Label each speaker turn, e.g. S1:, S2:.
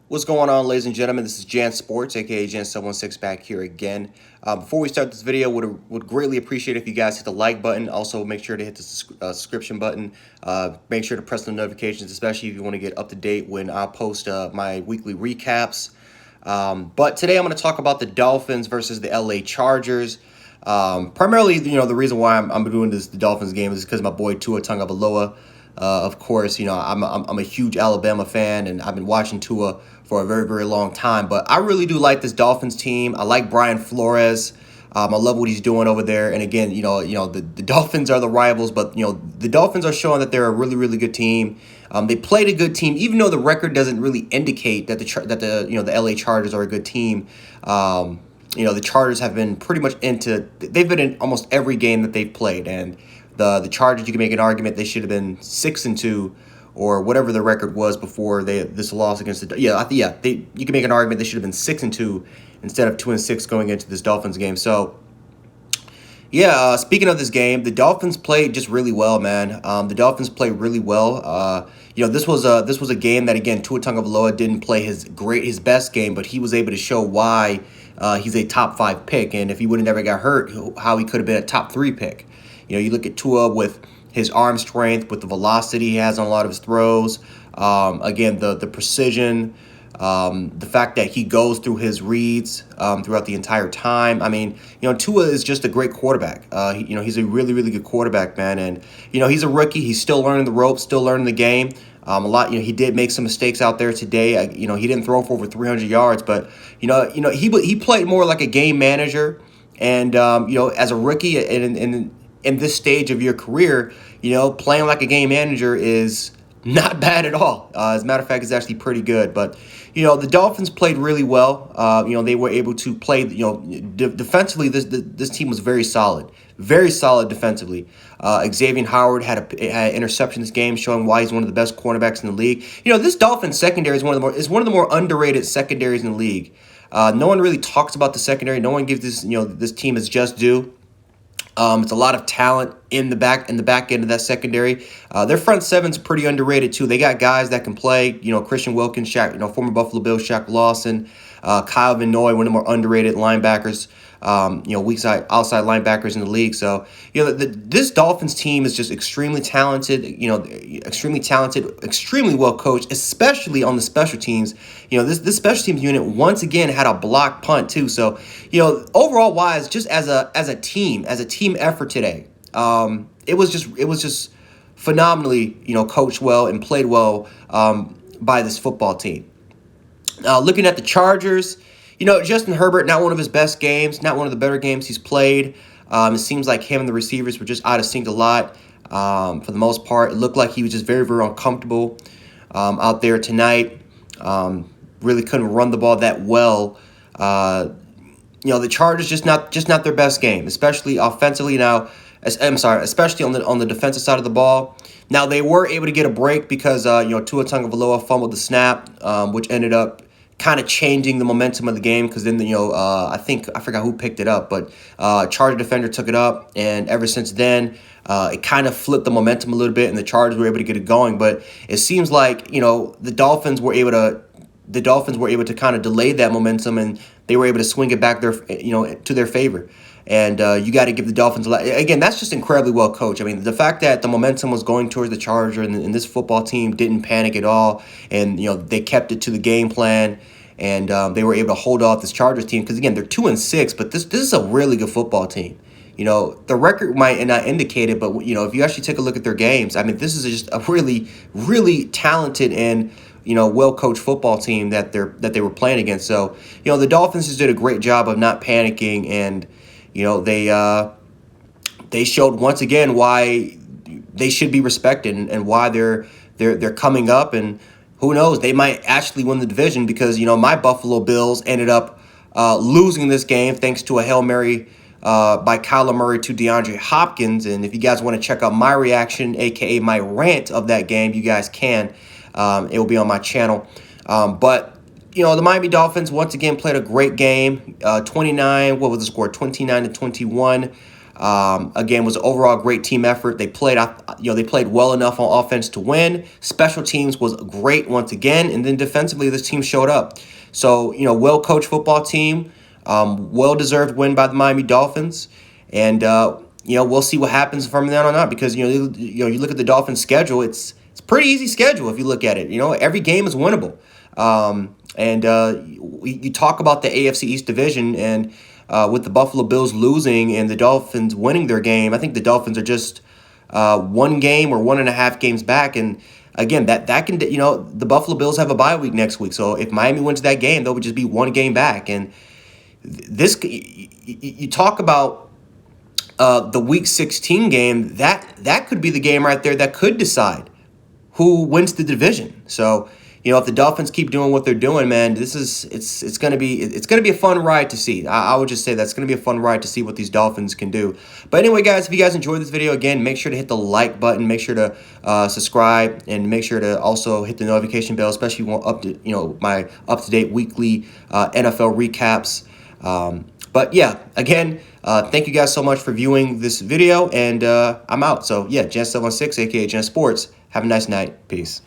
S1: What's going on, ladies and gentlemen? This is Jan Sports, aka Jan716, back here again. Before we start this video, would greatly appreciate if you guys hit the like button. Also, make sure to hit the subscription button. Make sure to press the notifications, especially if you want to get up to date when I post my weekly recaps. But today I'm going to talk about the Dolphins versus the LA Chargers. Primarily, the reason why I'm doing the Dolphins game is because my boy Tua Tagovailoa. Of course, I'm a huge Alabama fan, and I've been watching Tua for a very, very long time. But I really do like this Dolphins team. I like Brian Flores. I love what he's doing over there. And again, the Dolphins are the rivals, but the Dolphins are showing that they're a really, really good team. They played a good team, even though the record doesn't really indicate that the LA Chargers are a good team. The Chargers have been pretty much they've been in almost every game that they've played, and the Chargers, you can make an argument they should have been 6-2 or whatever the record was before this loss against the you can make an argument they should have been 6-2 instead of 2-6 going into this Dolphins game. So speaking of this game, the Dolphins played just really well, man. The Dolphins played really well. This was a game that, again, Tua Tagovailoa didn't play his best game, but he was able to show why he's a top 5 pick, and if he would have never got hurt, how he could have been a top 3 pick. You look at Tua with his arm strength, with the velocity he has on a lot of his throws. Again, the precision, the fact that he goes through his reads throughout the entire time. I mean, Tua is just a great quarterback. He's a really, really good quarterback, man. And, he's a rookie. He's still learning the ropes, still learning the game. He did make some mistakes out there today. He didn't throw for over 300 yards, but, he played more like a game manager. And, as a rookie in this stage of your career, playing like a game manager is not bad at all. As a matter of fact, it's actually pretty good. But, the Dolphins played really well. They were able to play, defensively, this team was very solid defensively. Xavier Howard had an interception this game, showing why he's one of the best cornerbacks in the league. This Dolphins secondary is one of the more underrated secondaries in the league. No one really talks about the secondary. No one gives this team its just due. It's a lot of talent in the back end of that secondary. Their front seven's pretty underrated too. They got guys that can play. Christian Wilkins, Shaq, former Buffalo Bills, Shaq Lawson, Kyle Van Noy, one of the more underrated linebackers. Weak side, outside linebackers in the league. So, this Dolphins team is just extremely talented, extremely well coached, especially on the special teams. This special teams unit once again had a block punt too. So, overall wise, just as a team effort today, it was just phenomenally, coached well and played well by this football team. Looking at the Chargers, Justin Herbert, not one of his best games, not one of the better games he's played. It seems like him and the receivers were just out of sync a lot for the most part. It looked like he was just very, very uncomfortable out there tonight. Really couldn't run the ball that well. The Chargers just not their best game, especially offensively. Now, especially on the defensive side of the ball. Now, they were able to get a break because Tua Tagovailoa fumbled the snap, which ended up kind of changing the momentum of the game, because then I forgot who picked it up, but Charger defender took it up, and ever since then it kind of flipped the momentum a little bit, and the Chargers were able to get it going. But it seems like the Dolphins were able to kind of delay that momentum, and they were able to swing it back to their favor. And you got to give the Dolphins again. That's just incredibly well coached. I mean, the fact that the momentum was going towards the Charger, and this football team didn't panic at all, and they kept it to the game plan, and they were able to hold off this Chargers team, because again, they're 2-6, but this is a really good football team. The record might not indicate it, but if you actually take a look at their games, I mean, this is just a really, really talented and well-coached football team that they were playing against. So the Dolphins just did a great job of not panicking, and they showed once again why they should be respected, and why they're coming up, and who knows, they might actually win the division, because my Buffalo Bills ended up losing this game thanks to a Hail Mary by Kyler Murray to DeAndre Hopkins. And if you guys want to check out my reaction, aka my rant of that game, you guys can. It will be on my channel. But the Miami Dolphins once again played a great game. 29, what was the score? 29-21. Again, was an overall great team effort. They played, they played well enough on offense to win. Special teams was great once again, and then defensively, this team showed up. So, well-coached football team, well-deserved win by the Miami Dolphins, and we'll see what happens from then on out because you look at the Dolphins' schedule, it's a pretty easy schedule if you look at it. Every game is winnable. And you talk about the AFC East division, and with the Buffalo Bills losing and the Dolphins winning their game, I think the Dolphins are just one game or 1.5 games back. And again, that can, the Buffalo Bills have a bye week next week. So if Miami wins that game, they'll just be one game back. And this, you talk about the Week 16 game, that could be the game right there that could decide who wins the division. So, if the Dolphins keep doing what they're doing, man, it's gonna be a fun ride to see. I would just say that's gonna be a fun ride to see what these Dolphins can do. But anyway, guys, if you guys enjoyed this video, again, make sure to hit the like button, make sure to subscribe, and make sure to also hit the notification bell, especially my up-to-date weekly NFL recaps. But yeah, again, thank you guys so much for viewing this video, and I'm out. So yeah, Gen716, aka Gen Sports. Have a nice night. Peace.